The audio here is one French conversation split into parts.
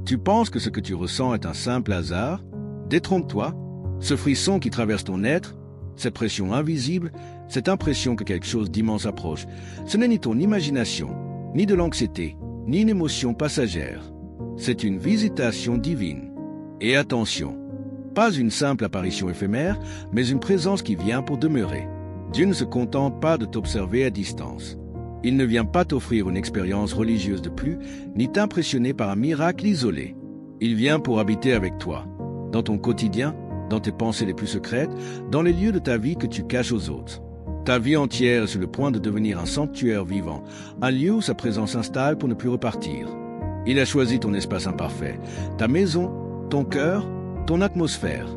Tu penses que ce que tu ressens est un simple hasard? Détrompe-toi. Ce frisson qui traverse ton être, cette pression invisible, cette impression que quelque chose d'immense approche, ce n'est ni ton imagination, ni de l'anxiété, ni une émotion passagère. C'est une visitation divine. Et attention, pas une simple apparition éphémère, mais une présence qui vient pour demeurer. Dieu ne se contente pas de t'observer à distance. Il ne vient pas t'offrir une expérience religieuse de plus, ni t'impressionner par un miracle isolé. Il vient pour habiter avec toi, dans ton quotidien, dans tes pensées les plus secrètes, dans les lieux de ta vie que tu caches aux autres. Ta vie entière est sur le point de devenir un sanctuaire vivant, un lieu où sa présence s'installe pour ne plus repartir. Il a choisi ton espace imparfait, ta maison, ton cœur, ton atmosphère.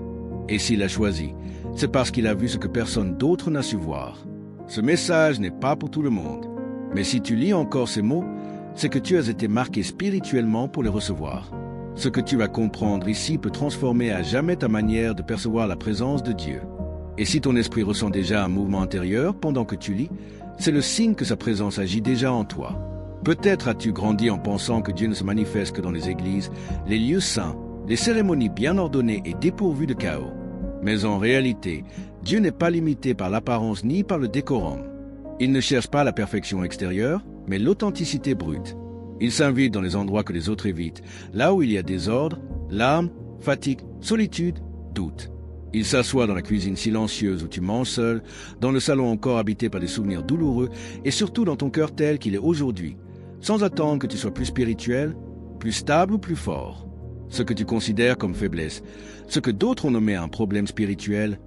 Et s'il a choisi, c'est parce qu'il a vu ce que personne d'autre n'a su voir. Ce message n'est pas pour tout le monde. Mais si tu lis encore ces mots, c'est que tu as été marqué spirituellement pour les recevoir. Ce que tu vas comprendre ici peut transformer à jamais ta manière de percevoir la présence de Dieu. Et si ton esprit ressent déjà un mouvement intérieur pendant que tu lis, c'est le signe que sa présence agit déjà en toi. Peut-être as-tu grandi en pensant que Dieu ne se manifeste que dans les églises, les lieux saints, les cérémonies bien ordonnées et dépourvues de chaos. Mais en réalité, Dieu n'est pas limité par l'apparence ni par le décorum. Il ne cherche pas la perfection extérieure, mais l'authenticité brute. Il s'invite dans les endroits que les autres évitent, là où il y a désordre, larmes, fatigue, solitude, doute. Il s'assoit dans la cuisine silencieuse où tu manges seul, dans le salon encore habité par des souvenirs douloureux, et surtout dans ton cœur tel qu'il est aujourd'hui, sans attendre que tu sois plus spirituel, plus stable ou plus fort. Ce que tu considères comme faiblesse, ce que d'autres ont nommé un problème spirituel,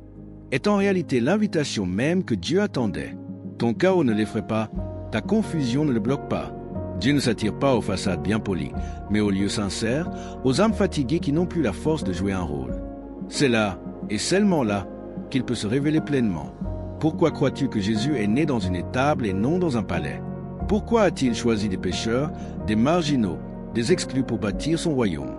est en réalité l'invitation même que Dieu attendait. Ton chaos ne l'effraie pas, ta confusion ne le bloque pas. Dieu ne s'attire pas aux façades bien polies, mais aux lieux sincères, aux âmes fatiguées qui n'ont plus la force de jouer un rôle. C'est là, et seulement là, qu'il peut se révéler pleinement. Pourquoi crois-tu que Jésus est né dans une étable et non dans un palais? Pourquoi a-t-il choisi des pécheurs, des marginaux, des exclus pour bâtir son royaume?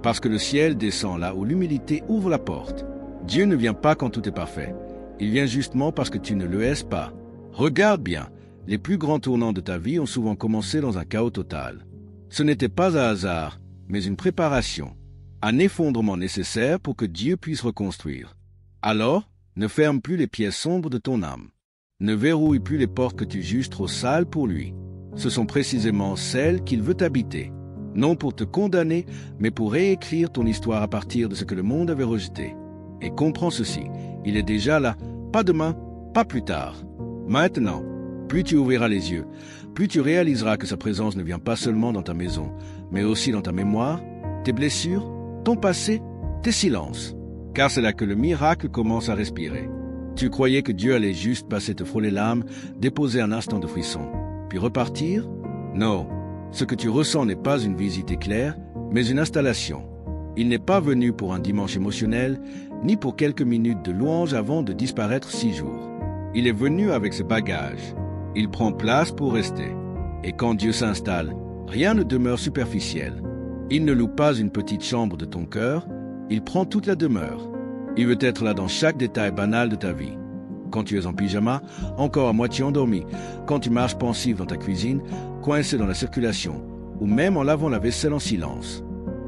Parce que le ciel descend là où l'humilité ouvre la porte. Dieu ne vient pas quand tout est parfait. Il vient justement parce que tu ne le haises pas. Regarde bien, les plus grands tournants de ta vie ont souvent commencé dans un chaos total. Ce n'était pas un hasard, mais une préparation, un effondrement nécessaire pour que Dieu puisse reconstruire. Alors, ne ferme plus les pièces sombres de ton âme. Ne verrouille plus les portes que tu juges trop sales pour lui. Ce sont précisément celles qu'il veut habiter. Non pour te condamner, mais pour réécrire ton histoire à partir de ce que le monde avait rejeté. Et comprends ceci, il est déjà là, pas demain, pas plus tard. Maintenant, plus tu ouvriras les yeux, plus tu réaliseras que sa présence ne vient pas seulement dans ta maison, mais aussi dans ta mémoire, tes blessures, ton passé, tes silences. Car c'est là que le miracle commence à respirer. Tu croyais que Dieu allait juste passer te frôler l'âme, déposer un instant de frisson, puis repartir? Non, ce que tu ressens n'est pas une visite éclair, mais une installation. Il n'est pas venu pour un dimanche émotionnel, ni pour quelques minutes de louange avant de disparaître 6 jours. Il est venu avec ses bagages. Il prend place pour rester. Et quand Dieu s'installe, rien ne demeure superficiel. Il ne loue pas une petite chambre de ton cœur, il prend toute la demeure. Il veut être là dans chaque détail banal de ta vie. Quand tu es en pyjama, encore à moitié endormi, quand tu marches pensif dans ta cuisine, coincé dans la circulation, ou même en lavant la vaisselle en silence.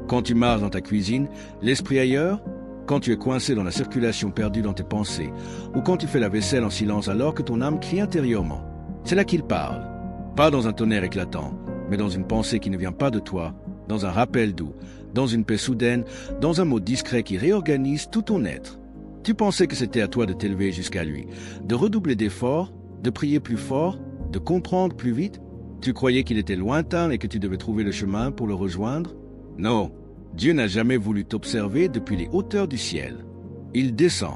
Quand tu marches dans ta cuisine, l'esprit ailleurs, quand tu es coincé dans la circulation perdue dans tes pensées, ou quand tu fais la vaisselle en silence alors que ton âme crie intérieurement. C'est là qu'il parle. Pas dans un tonnerre éclatant, mais dans une pensée qui ne vient pas de toi, dans un rappel doux, dans une paix soudaine, dans un mot discret qui réorganise tout ton être. Tu pensais que c'était à toi de t'élever jusqu'à lui, de redoubler d'efforts, de prier plus fort, de comprendre plus vite. Tu croyais qu'il était lointain et que tu devais trouver le chemin pour le rejoindre? Non, Dieu n'a jamais voulu t'observer depuis les hauteurs du ciel. Il descend.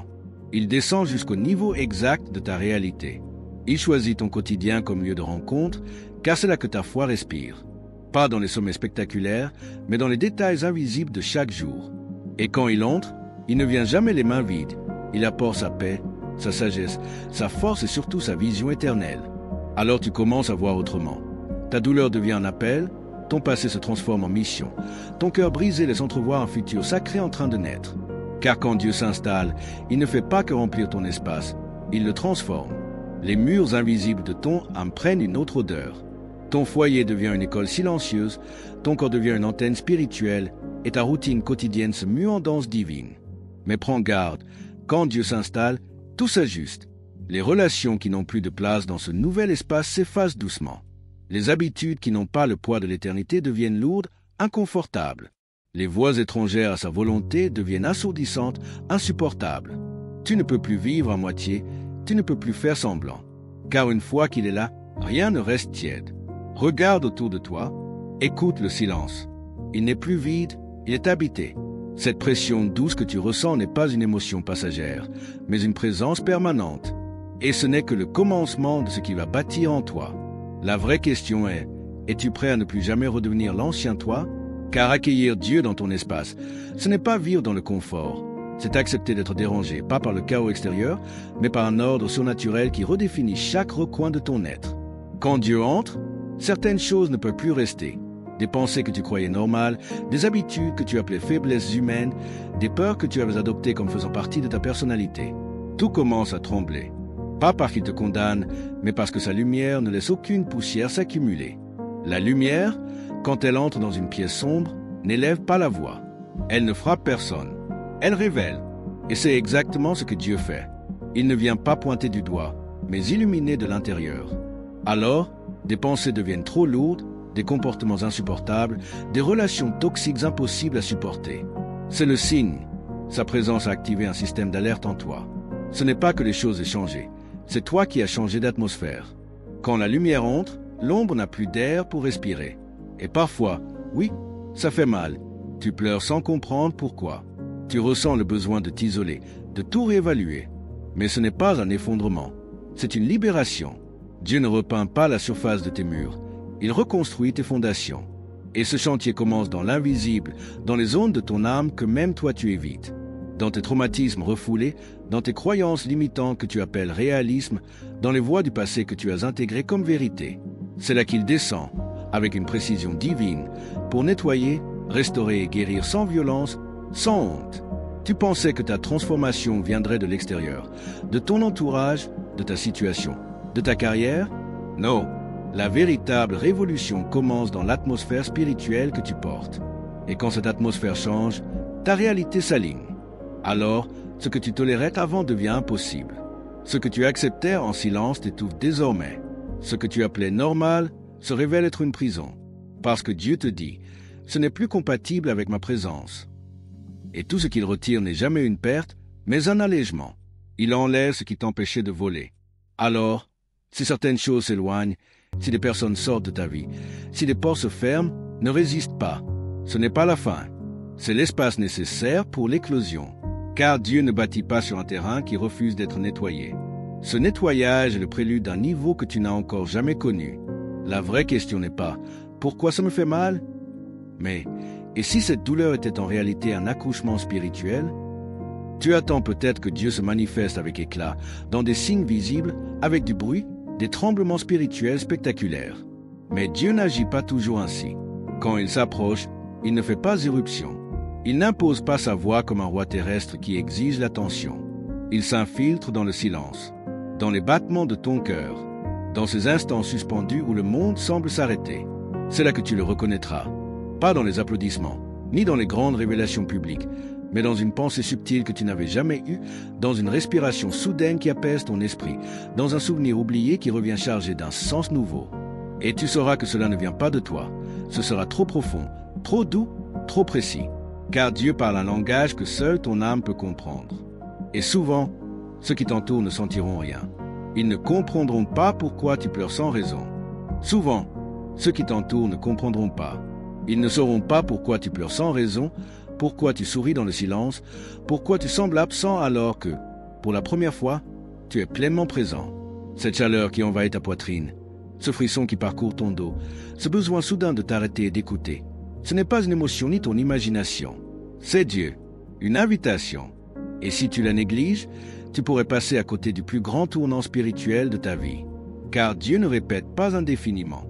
Il descend jusqu'au niveau exact de ta réalité. Il choisit ton quotidien comme lieu de rencontre, car c'est là que ta foi respire. Pas dans les sommets spectaculaires, mais dans les détails invisibles de chaque jour. Et quand il entre, il ne vient jamais les mains vides. Il apporte sa paix, sa sagesse, sa force et surtout sa vision éternelle. Alors tu commences à voir autrement. Ta douleur devient un appel, ton passé se transforme en mission. Ton cœur brisé laisse entrevoir un futur sacré en train de naître. Car quand Dieu s'installe, il ne fait pas que remplir ton espace, il le transforme. Les murs invisibles de ton âme prennent une autre odeur. Ton foyer devient une école silencieuse, ton corps devient une antenne spirituelle, et ta routine quotidienne se mue en danse divine. Mais prends garde, quand Dieu s'installe, tout s'ajuste. Les relations qui n'ont plus de place dans ce nouvel espace s'effacent doucement. Les habitudes qui n'ont pas le poids de l'éternité deviennent lourdes, inconfortables. Les voix étrangères à sa volonté deviennent assourdissantes, insupportables. Tu ne peux plus vivre à moitié, tu ne peux plus faire semblant. Car une fois qu'il est là, rien ne reste tiède. Regarde autour de toi, écoute le silence. Il n'est plus vide, il est habité. Cette pression douce que tu ressens n'est pas une émotion passagère, mais une présence permanente. Et ce n'est que le commencement de ce qui va bâtir en toi. La vraie question est, es-tu prêt à ne plus jamais redevenir l'ancien toi? Car accueillir Dieu dans ton espace, ce n'est pas vivre dans le confort. C'est accepter d'être dérangé, pas par le chaos extérieur, mais par un ordre surnaturel qui redéfinit chaque recoin de ton être. Quand Dieu entre, certaines choses ne peuvent plus rester. Des pensées que tu croyais normales, des habitudes que tu appelais faiblesses humaines, des peurs que tu avais adoptées comme faisant partie de ta personnalité. Tout commence à trembler. Pas parce qu'il te condamne, mais parce que sa lumière ne laisse aucune poussière s'accumuler. La lumière, quand elle entre dans une pièce sombre, n'élève pas la voix. Elle ne frappe personne. Elle révèle. Et c'est exactement ce que Dieu fait. Il ne vient pas pointer du doigt, mais illuminer de l'intérieur. Alors, des pensées deviennent trop lourdes, des comportements insupportables, des relations toxiques impossibles à supporter. C'est le signe. Sa présence a activé un système d'alerte en toi. Ce n'est pas que les choses aient changé, c'est toi qui as changé d'atmosphère. Quand la lumière entre, l'ombre n'a plus d'air pour respirer. Et parfois, oui, ça fait mal. Tu pleures sans comprendre pourquoi. Tu ressens le besoin de t'isoler, de tout réévaluer. Mais ce n'est pas un effondrement, c'est une libération. Dieu ne repeint pas la surface de tes murs. Il reconstruit tes fondations. Et ce chantier commence dans l'invisible, dans les zones de ton âme que même toi tu évites. Dans tes traumatismes refoulés, dans tes croyances limitantes que tu appelles réalisme, dans les voies du passé que tu as intégrées comme vérité. C'est là qu'il descend, avec une précision divine, pour nettoyer, restaurer et guérir sans violence, sans honte. Tu pensais que ta transformation viendrait de l'extérieur, de ton entourage, de ta situation, de ta carrière? Non. La véritable révolution commence dans l'atmosphère spirituelle que tu portes. Et quand cette atmosphère change, ta réalité s'aligne. Alors, ce que tu tolérais avant devient impossible. Ce que tu acceptais en silence t'étouffe désormais. Ce que tu appelais normal se révèle être une prison. Parce que Dieu te dit, ce n'est plus compatible avec ma présence. Et tout ce qu'il retire n'est jamais une perte, mais un allègement. Il enlève ce qui t'empêchait de voler. Alors, si certaines choses s'éloignent, si des personnes sortent de ta vie, si des portes se ferment, ne résiste pas. Ce n'est pas la fin. C'est l'espace nécessaire pour l'éclosion. Car Dieu ne bâtit pas sur un terrain qui refuse d'être nettoyé. Ce nettoyage est le prélude d'un niveau que tu n'as encore jamais connu. La vraie question n'est pas « Pourquoi ça me fait mal ?» mais « Et si cette douleur était en réalité un accouchement spirituel ?» Tu attends peut-être que Dieu se manifeste avec éclat, dans des signes visibles, avec du bruit, des tremblements spirituels spectaculaires. Mais Dieu n'agit pas toujours ainsi. Quand il s'approche, il ne fait pas éruption. Il n'impose pas sa voix comme un roi terrestre qui exige l'attention. Il s'infiltre dans le silence, dans les battements de ton cœur, dans ces instants suspendus où le monde semble s'arrêter. C'est là que tu le reconnaîtras. Pas dans les applaudissements, ni dans les grandes révélations publiques, mais dans une pensée subtile que tu n'avais jamais eue, dans une respiration soudaine qui apaise ton esprit, dans un souvenir oublié qui revient chargé d'un sens nouveau. Et tu sauras que cela ne vient pas de toi. Ce sera trop profond, trop doux, trop précis. Car Dieu parle un langage que seule ton âme peut comprendre. Et souvent, ceux qui t'entourent ne sentiront rien. Ils ne comprendront pas pourquoi tu pleures sans raison. Souvent, ceux qui t'entourent ne comprendront pas. Ils ne sauront pas pourquoi tu pleures sans raison, pourquoi tu souris dans le silence, pourquoi tu sembles absent alors que, pour la première fois, tu es pleinement présent. Cette chaleur qui envahit ta poitrine, ce frisson qui parcourt ton dos, ce besoin soudain de t'arrêter et d'écouter, ce n'est pas une émotion ni ton imagination. C'est Dieu, une invitation. Et si tu la négliges, tu pourrais passer à côté du plus grand tournant spirituel de ta vie. Car Dieu ne répète pas indéfiniment.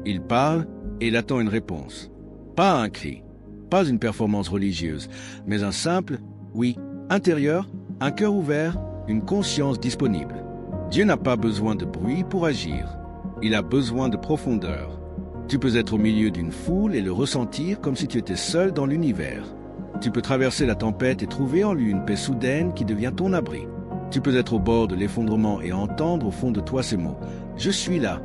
Il parle et il attend une réponse. Pas un cri, pas une performance religieuse, mais un simple « oui » intérieur, un cœur ouvert, une conscience disponible. Dieu n'a pas besoin de bruit pour agir. Il a besoin de profondeur. Tu peux être au milieu d'une foule et le ressentir comme si tu étais seul dans l'univers. Tu peux traverser la tempête et trouver en lui une paix soudaine qui devient ton abri. Tu peux être au bord de l'effondrement et entendre au fond de toi ces mots « Je suis là ».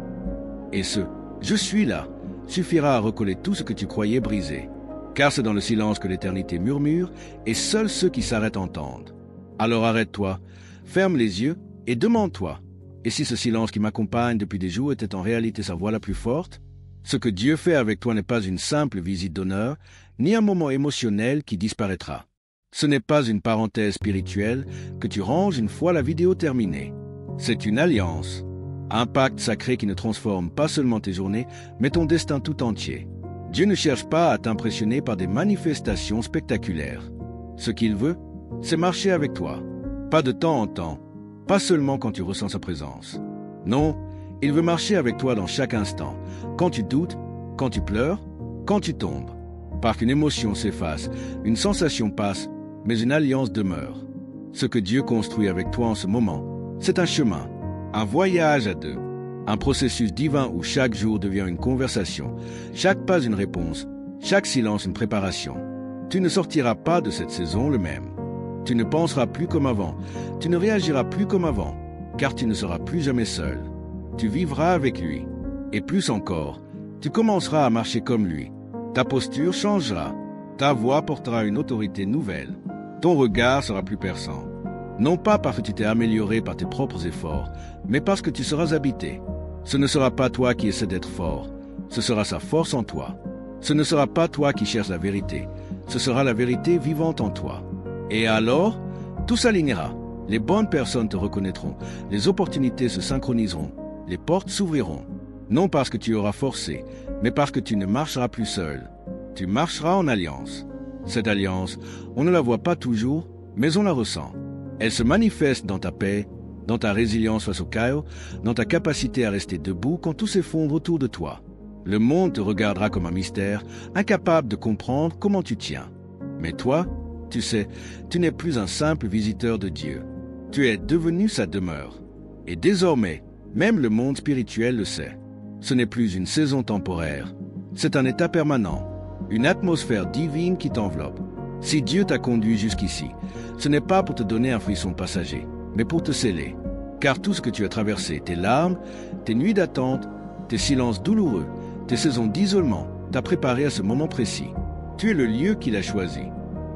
Et ce « Je suis là » suffira à recoller tout ce que tu croyais brisé. Car c'est dans le silence que l'éternité murmure et seuls ceux qui s'arrêtent entendent. Alors arrête-toi, ferme les yeux et demande-toi « Et si ce silence qui m'accompagne depuis des jours était en réalité sa voix la plus forte ?» Ce que Dieu fait avec toi n'est pas une simple visite d'honneur, ni un moment émotionnel qui disparaîtra. Ce n'est pas une parenthèse spirituelle que tu ranges une fois la vidéo terminée. C'est une alliance, un pacte sacré qui ne transforme pas seulement tes journées, mais ton destin tout entier. Dieu ne cherche pas à t'impressionner par des manifestations spectaculaires. Ce qu'il veut, c'est marcher avec toi, pas de temps en temps, pas seulement quand tu ressens sa présence. Non, il veut marcher avec toi dans chaque instant, quand tu doutes, quand tu pleures, quand tu tombes. Parce qu'une émotion s'efface, une sensation passe, mais une alliance demeure. Ce que Dieu construit avec toi en ce moment, c'est un chemin, un voyage à deux, un processus divin où chaque jour devient une conversation, chaque pas une réponse, chaque silence une préparation. Tu ne sortiras pas de cette saison le même. Tu ne penseras plus comme avant, tu ne réagiras plus comme avant, car tu ne seras plus jamais seul. Tu vivras avec lui. Et plus encore, tu commenceras à marcher comme lui. Ta posture changera. Ta voix portera une autorité nouvelle. Ton regard sera plus perçant. Non pas parce que tu t'es amélioré par tes propres efforts, mais parce que tu seras habité. Ce ne sera pas toi qui essaie d'être fort. Ce sera sa force en toi. Ce ne sera pas toi qui cherches la vérité. Ce sera la vérité vivante en toi. Et alors, tout s'alignera. Les bonnes personnes te reconnaîtront. Les opportunités se synchroniseront. Les portes s'ouvriront, non parce que tu auras forcé, mais parce que tu ne marcheras plus seul. Tu marcheras en alliance. Cette alliance, on ne la voit pas toujours, mais on la ressent. Elle se manifeste dans ta paix, dans ta résilience face au chaos, dans ta capacité à rester debout quand tout s'effondre autour de toi. Le monde te regardera comme un mystère, incapable de comprendre comment tu tiens. Mais toi, tu sais, tu n'es plus un simple visiteur de Dieu. Tu es devenu sa demeure. Et désormais, même le monde spirituel le sait. Ce n'est plus une saison temporaire. C'est un état permanent, une atmosphère divine qui t'enveloppe. Si Dieu t'a conduit jusqu'ici, ce n'est pas pour te donner un frisson passager, mais pour te sceller. Car tout ce que tu as traversé, tes larmes, tes nuits d'attente, tes silences douloureux, tes saisons d'isolement, t'a préparé à ce moment précis. Tu es le lieu qu'il a choisi.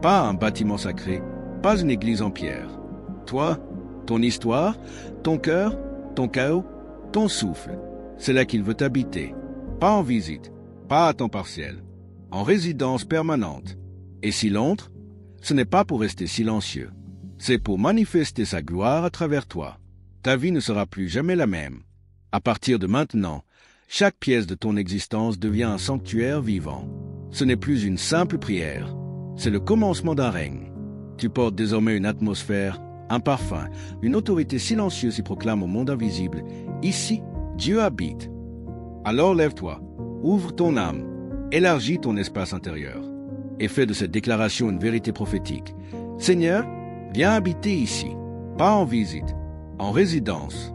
Pas un bâtiment sacré, pas une église en pierre. Toi, ton histoire, ton cœur, ton chaos, ton souffle, c'est là qu'il veut t'habiter. Pas en visite, pas à temps partiel, en résidence permanente. Et s'il entre, ce n'est pas pour rester silencieux, c'est pour manifester sa gloire à travers toi. Ta vie ne sera plus jamais la même. À partir de maintenant, chaque pièce de ton existence devient un sanctuaire vivant. Ce n'est plus une simple prière, c'est le commencement d'un règne. Tu portes désormais une atmosphère, un parfum, une autorité silencieuse qui proclame au monde invisible « Ici, Dieu habite ». Alors lève-toi, ouvre ton âme, élargis ton espace intérieur et fais de cette déclaration une vérité prophétique. Seigneur, viens habiter ici, pas en visite, en résidence.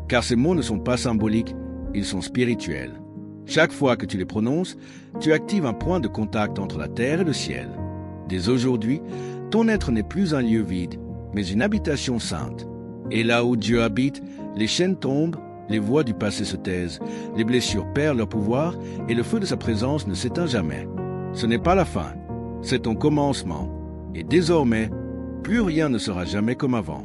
Car ces mots ne sont pas symboliques, ils sont spirituels. Chaque fois que tu les prononces, tu actives un point de contact entre la terre et le ciel. Dès aujourd'hui, ton être n'est plus un lieu vide, mais une habitation sainte. Et là où Dieu habite, les chaînes tombent, les voix du passé se taisent, les blessures perdent leur pouvoir et le feu de sa présence ne s'éteint jamais. Ce n'est pas la fin, c'est ton commencement. Et désormais, plus rien ne sera jamais comme avant.